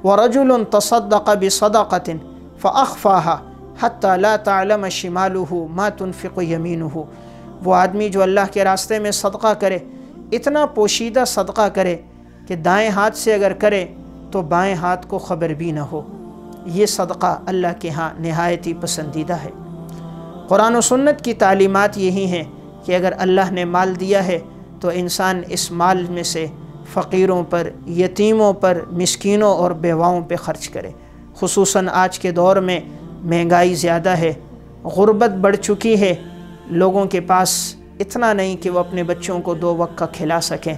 وَرَجُلٌ تَصَدَّقَ بِصَدَقَةٍ فَأَخْفَاهَا حَتَّى لَا تَعْلَمَ شِمَالُهُ مَا تُنْفِقُ يَمِينُهُ۔ وہ آدمی جو اللہ کے راستے میں صدقہ کرے، اتنا پوشیدہ صدقہ کرے کہ دائیں ہاتھ سے اگر کرے تو بائیں ہاتھ کو خبر بھی نہ ہو، یہ صدقہ اللہ کے ہاں نہایت ہی پسندیدہ ہے۔ قرآن و سنت کی تعلیمات یہی ہیں کہ اگر اللہ نے مال دیا ہے تو انسان اس مال میں سے فقیروں پر، یتیموں پر، مسکینوں اور بیواؤں پہ خرچ کرے۔ خصوصاً آج کے دور میں مہنگائی زیادہ ہے، غربت بڑھ چکی ہے، لوگوں کے پاس اتنا نہیں کہ وہ اپنے بچوں کو 2 وقت کا کھلا سکیں،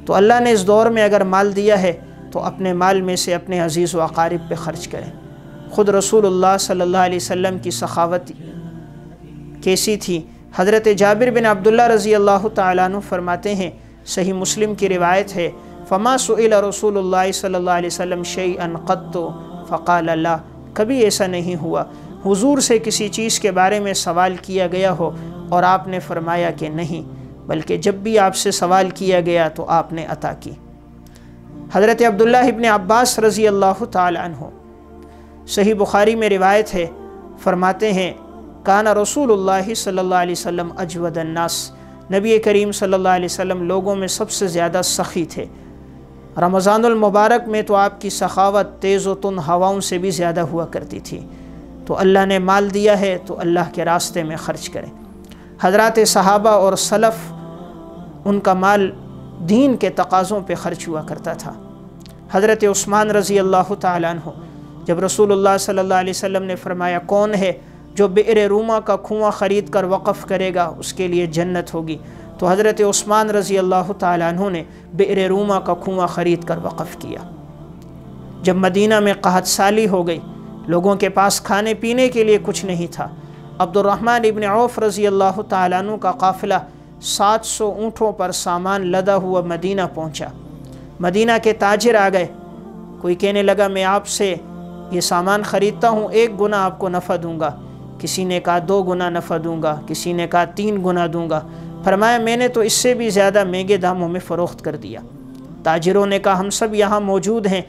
تو اللہ نے اس دور میں اگر مال دیا ہے تو اپنے مال میں سے اپنے عزیز و اقارب پہ خرچ کریں۔ خود رسول اللہ صلی اللہ علیہ وسلم کی سخاوت کیسی تھی؟ حضرت جابر بن عبداللہ رضی اللہ تعالیٰ عنہ فرماتے ہیں، صحیح مسلم کی روایت ہے، فما سئل رسول اللہ صلی اللہ علیہ وسلم شیئا قط فقال لا، کبھی ایسا نہیں ہوا حضور سے کسی چیز کے بارے میں سوال کیا گیا ہو اور آپ نے فرمایا کہ نہیں، بلکہ جب بھی آپ سے سوال کیا گیا تو آپ نے عطا کی۔ حضرت عبداللہ ابن عباس رضی اللہ تعالی عنہ، صحیح بخاری میں روایت ہے، فرماتے ہیں کان رسول اللہ صلی اللہ علیہ وسلم اجود الناس، نبی کریم صلی اللہ علیہ وسلم لوگوں میں سب سے زیادہ سخی تھے۔ رمضان المبارک میں تو آپ کی سخاوت تیز و تند ہواؤں سے بھی زیادہ ہوا کرتی تھی۔ تو اللہ نے مال دیا ہے تو اللہ کے راستے میں خرچ کریں۔ حضرات صحابہ اور سلف، ان کا مال دین کے تقاضوں پہ خرچ ہوا کرتا تھا۔ حضرت عثمان رضی اللہ تعالیٰ عنہ، جب رسول اللہ صلی اللہ علیہ وسلم نے فرمایا کون ہے جو بئر روما کا کنواں خرید کر وقف کرے گا اس کے لیے جنت ہوگی، تو حضرت عثمان رضی اللہ تعالیٰ عنہ نے بئر روما کا کنواں خرید کر وقف کیا۔ جب مدینہ میں قحط سالی ہو گئی، لوگوں کے پاس کھانے پینے کے لیے کچھ نہیں تھا، عبد الرحمن ابن عوف رضی اللہ تعالیٰ عنہ کا قافلہ 700 اونٹوں پر سامان لدا ہوا مدینہ پہنچا۔ مدینہ کے تاجر آ گئے، کوئی کہنے لگا میں آپ سے یہ سامان خریدتا ہوں، 1 گنا آپ کو نفع دوں گا، کسی نے کہا 2 گنا نفع دوں گا، کسی نے کہا 3 گنا دوں گا۔ فرمایا میں نے تو اس سے بھی زیادہ مہنگے داموں میں فروخت کر دیا۔ تاجروں نے کہا ہم سب یہاں موجود ہیں،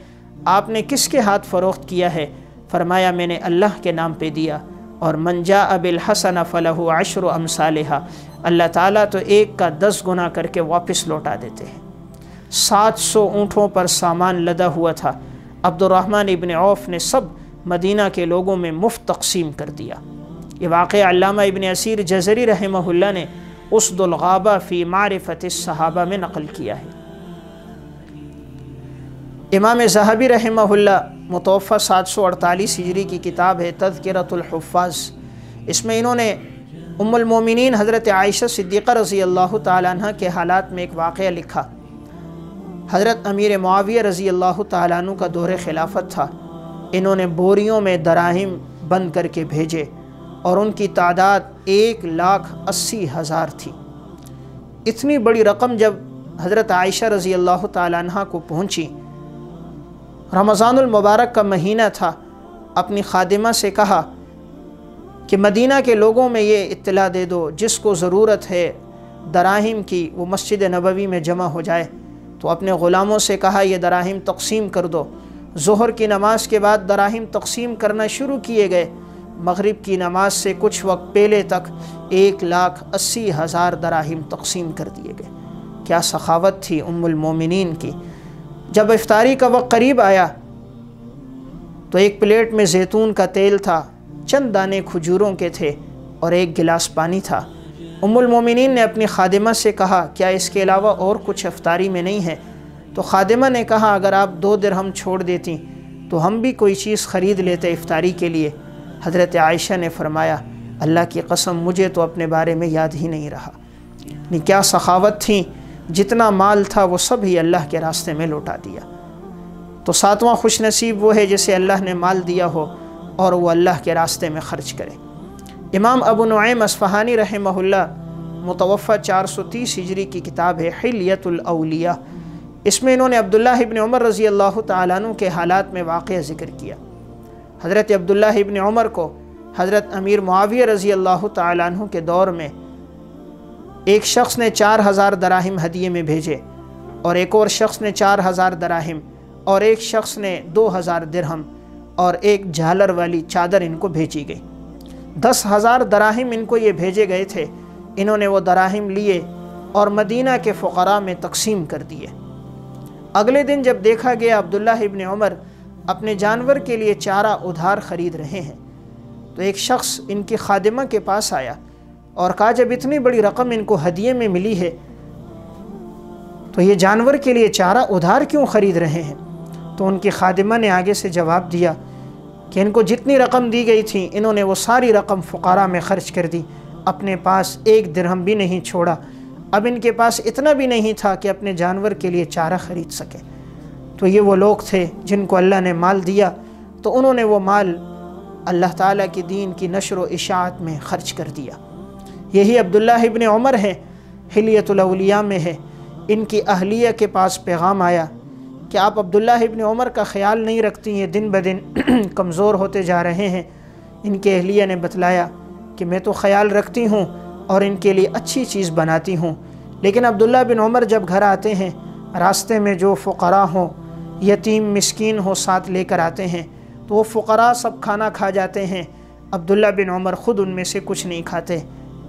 آپ نے کس کے ہاتھ فروخت کیا ہے؟ فرمایا میں نے اللہ کے نام پہ دیا، اور من جاء بالحسنہ فلہ 10 امثالہا، اللہ تعالیٰ تو 1 کا 10 گنا کر کے واپس لوٹا دیتے ہیں۔ 700 اونٹوں پر سامان لدا ہوا تھا، عبد الرحمن ابن عوف نے سب مدینہ کے لوگوں میں مفت تقسیم کر دیا۔ یہ واقعہ علامہ ابن اسیر جزری رحمہ اللہ نے اسد الغابہ فی معرفت الصحابہ میں نقل کیا ہے۔ امام ذہبی رحمہ اللہ، متوفہ 748 ہجری کی کتاب ہے تذکرۃ الحفاظ، اس میں انہوں نے ام المومنین حضرت عائشہ صدیقہ رضی اللہ تعالیٰ عنہ کے حالات میں ایک واقعہ لکھا۔ حضرت امیر معاویہ رضی اللہ تعالیٰ عنہ کا دور خلافت تھا، انہوں نے بوریوں میں دراہم بند کر کے بھیجے اور ان کی تعداد 1,80,000 تھی۔ اتنی بڑی رقم جب حضرت عائشہ رضی اللہ تعالیٰ عنہ کو پہنچی، رمضان المبارک کا مہینہ تھا، اپنی خادمہ سے کہا کہ مدینہ کے لوگوں میں یہ اطلاع دے دو جس کو ضرورت ہے دراہم کی وہ مسجد نبوی میں جمع ہو جائے۔ تو اپنے غلاموں سے کہا یہ دراہم تقسیم کر دو۔ ظہر کی نماز کے بعد دراہم تقسیم کرنا شروع کیے گئے۔ مغرب کی نماز سے کچھ وقت پہلے تک 1,80,000 دراہم تقسیم کر دیے گئے۔ کیا سخاوت تھی ام المومنین کی۔ جب افطاری کا وقت قریب آیا تو ایک پلیٹ میں زیتون کا تیل تھا، چند دانے کھجوروں کے تھے اور 1 گلاس پانی تھا۔ ام المومنین نے اپنی خادمہ سے کہا کیا اس کے علاوہ اور کچھ افطاری میں نہیں ہے؟ تو خادمہ نے کہا اگر آپ 2 درہم چھوڑ دیتی تو ہم بھی کوئی چیز خرید لیتے افطاری کے لیے۔ حضرت عائشہ نے فرمایا اللہ کی قسم مجھے تو اپنے بارے میں یاد ہی نہیں رہا۔ کیا سخاوت تھی، جتنا مال تھا وہ سب ہی اللہ کے راستے میں لوٹا دیا۔ تو 7واں خوش نصیب وہ ہے جسے اللہ نے مال دیا ہو اور وہ اللہ کے راستے میں خرچ کرے۔ امام ابو نعیم اصفہانی رحمہ اللہ، متوفہ 430 ہجری کی کتاب ہے حلیۃ الاولیاء، اس میں انہوں نے عبداللہ ابن عمر رضی اللہ تعالیٰ عنہ کے حالات میں واقعہ ذکر کیا۔ حضرت عبداللہ ابن عمر کو حضرت امیر معاویہ رضی اللہ تعالیٰ عنہ کے دور میں ایک شخص نے 4,000 دراہم ہدیے میں بھیجے اور ایک اور شخص نے 4,000 دراہم اور ایک شخص نے 2000 درہم اور ایک جھالر والی چادر ان کو بھیجی گئی۔ 10,000 دراہم ان کو یہ بھیجے گئے تھے۔ انہوں نے وہ دراہم لیے اور مدینہ کے فقراء میں تقسیم کر دیے۔ اگلے دن جب دیکھا گیا عبداللہ ابن عمر اپنے جانور کے لیے چارہ ادھار خرید رہے ہیں، تو ایک شخص ان کی خادمہ کے پاس آیا اور کہا جب اتنی بڑی رقم ان کو ہدیے میں ملی ہے تو یہ جانور کے لیے چارہ ادھار کیوں خرید رہے ہیں؟ تو ان کی خادمہ نے آگے سے جواب دیا کہ ان کو جتنی رقم دی گئی تھی انہوں نے وہ ساری رقم فقراء میں خرچ کر دی، اپنے پاس 1 درہم بھی نہیں چھوڑا۔ اب ان کے پاس اتنا بھی نہیں تھا کہ اپنے جانور کے لیے چارہ خرید سکے۔ تو یہ وہ لوگ تھے جن کو اللہ نے مال دیا تو انہوں نے وہ مال اللہ تعالیٰ کی دین کی نشر و اشاعت میں خرچ کر دیا۔ یہی عبداللہ ابن عمر ہے، حلیۃ الاولیاء میں ہے۔ ان کی اہلیہ کے پاس پیغام آیا کہ آپ عبداللہ ابن عمر کا خیال نہیں رکھتی ہیں، دن بدن کمزور ہوتے جا رہے ہیں۔ ان کے اہلیہ نے بتلایا کہ میں تو خیال رکھتی ہوں اور ان کے لیے اچھی چیز بناتی ہوں، لیکن عبداللہ بن عمر جب گھر آتے ہیں راستے میں جو فقراء ہوں، یتیم مسکین ہو ساتھ لے کر آتے ہیں تو وہ فقراء سب کھانا کھا جاتے ہیں، عبداللہ بن عمر خود ان میں سے کچھ نہیں کھاتے،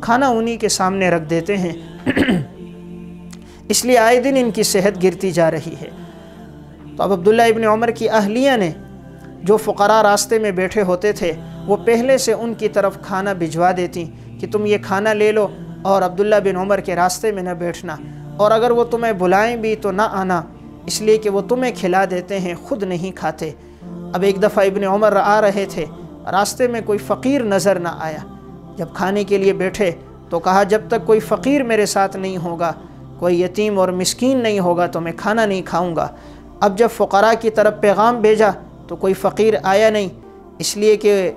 کھانا انہی کے سامنے رکھ دیتے ہیں۔ اس لیے آئے دن ان کی صحت گرتی جا رہی ہے۔ تو اب عبداللہ ابن عمر کی اہلیہ نے جو فقراء راستے میں بیٹھے ہوتے تھے وہ پہلے سے ان کی طرف کھانا بھجوا دیتی کہ تم یہ کھانا لے لو اور عبداللہ بن عمر کے راستے میں نہ بیٹھنا، اور اگر وہ تمہیں بلائیں بھی تو نہ آنا، اس لیے کہ وہ تمہیں کھلا دیتے ہیں، خود نہیں کھاتے۔ اب ایک دفعہ ابن عمر آ رہے تھے، راستے میں کوئی فقیر نظر نہ آیا۔ جب کھانے کے لیے بیٹھے تو کہا جب تک کوئی فقیر میرے ساتھ نہیں ہوگا، کوئی یتیم اور مسکین نہیں ہوگا تو میں کھانا نہیں کھاؤں گا۔ اب جب فقراء کی طرف پیغام بھیجا تو کوئی فقیر آیا نہیں، اس لیے کہ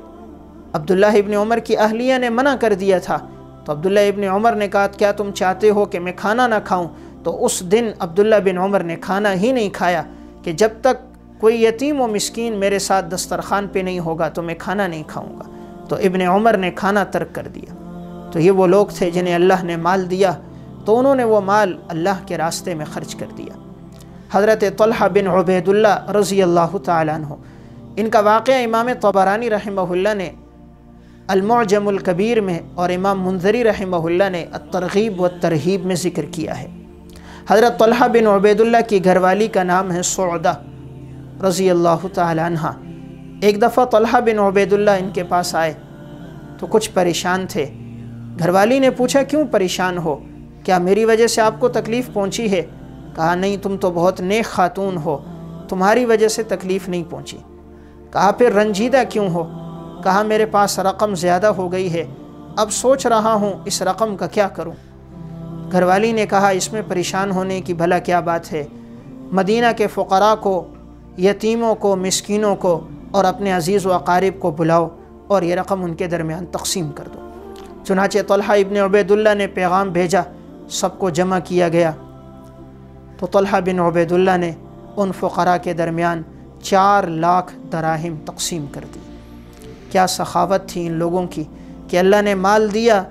عبداللہ ابن عمر کی اہلیہ نے منع کر دیا تھا۔ تو عبداللہ ابن عمر نے کہا کیا تم چاہتے ہو کہ میں کھانا نہ کھاؤں؟ تو اس دن عبداللہ بن عمر نے کھانا ہی نہیں کھایا کہ جب تک کوئی یتیم و مسکین میرے ساتھ دسترخوان پہ نہیں ہوگا تو میں کھانا نہیں کھاؤں گا۔ تو ابن عمر نے کھانا ترک کر دیا۔ تو یہ وہ لوگ تھے جنہیں اللہ نے مال دیا تو انہوں نے وہ مال اللہ کے راستے میں خرچ کر دیا۔ حضرت طلحہ بن عبید اللہ رضی اللہ تعالیٰ عنہ، ان کا واقعہ امام طبرانی رحمہ اللہ نے المعجم الکبیر میں اور امام منذری رحمہ اللہ نے الترغیب والترہیب میں ذکر کیا ہے۔ حضرت طلحہ بن عبید اللہ کی گھر والی کا نام ہے سعدہ رضی اللہ تعالیٰ عنہ۔ ایک دفعہ طلحہ بن عبید اللہ ان کے پاس آئے تو کچھ پریشان تھے۔ گھر والی نے پوچھا کیوں پریشان ہو؟ کیا میری وجہ سے آپ کو تکلیف پہنچی ہے؟ کہا نہیں، تم تو بہت نیک خاتون ہو، تمہاری وجہ سے تکلیف نہیں پہنچی۔ کہا پھر رنجیدہ کیوں ہو؟ کہا میرے پاس رقم زیادہ ہو گئی ہے، اب سوچ رہا ہوں اس رقم کا کیا کروں۔ گھر والی نے کہا اس میں پریشان ہونے کی بھلا کیا بات ہے، مدینہ کے فقراء کو، یتیموں کو، مسکینوں کو اور اپنے عزیز و اقارب کو بلاؤ اور یہ رقم ان کے درمیان تقسیم کر دو۔ چنانچہ طلحہ ابن عبید اللہ نے پیغام بھیجا، سب کو جمع کیا گیا تو طلحہ بن عبید اللہ نے ان فقراء کے درمیان 4 لاکھ دراہم تقسیم کر دی۔ کیا سخاوت تھی ان لوگوں کی کہ اللہ نے مال دیا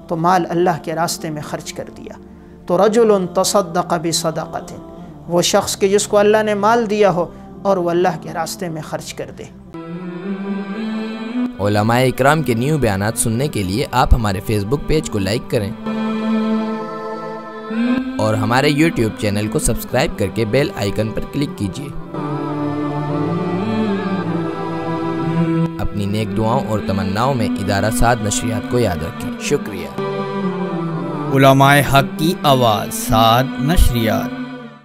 تو مال اللہ کے راستے میں خرچ کر دیا۔ تو رجل تصدق بصدقۃ، وہ شخص کہ جس کو اللہ نے مال دیا ہو اور وہ اللہ کے راستے میں خرچ کر دے۔ علماء اکرام کے نیو بیانات سننے کے لیے آپ ہمارے فیس بک پیج کو لائک کریں اور ہمارے یوٹیوب چینل کو سبسکرائب کر کے بیل آئیکن پر کلک کیجیے۔ اپنی نیک دعاؤں اور تمناؤں میں ادارہ سعد نشریات کو یاد رکھیں۔ شکریہ۔ علماء حق کی آواز، سعد نشریات۔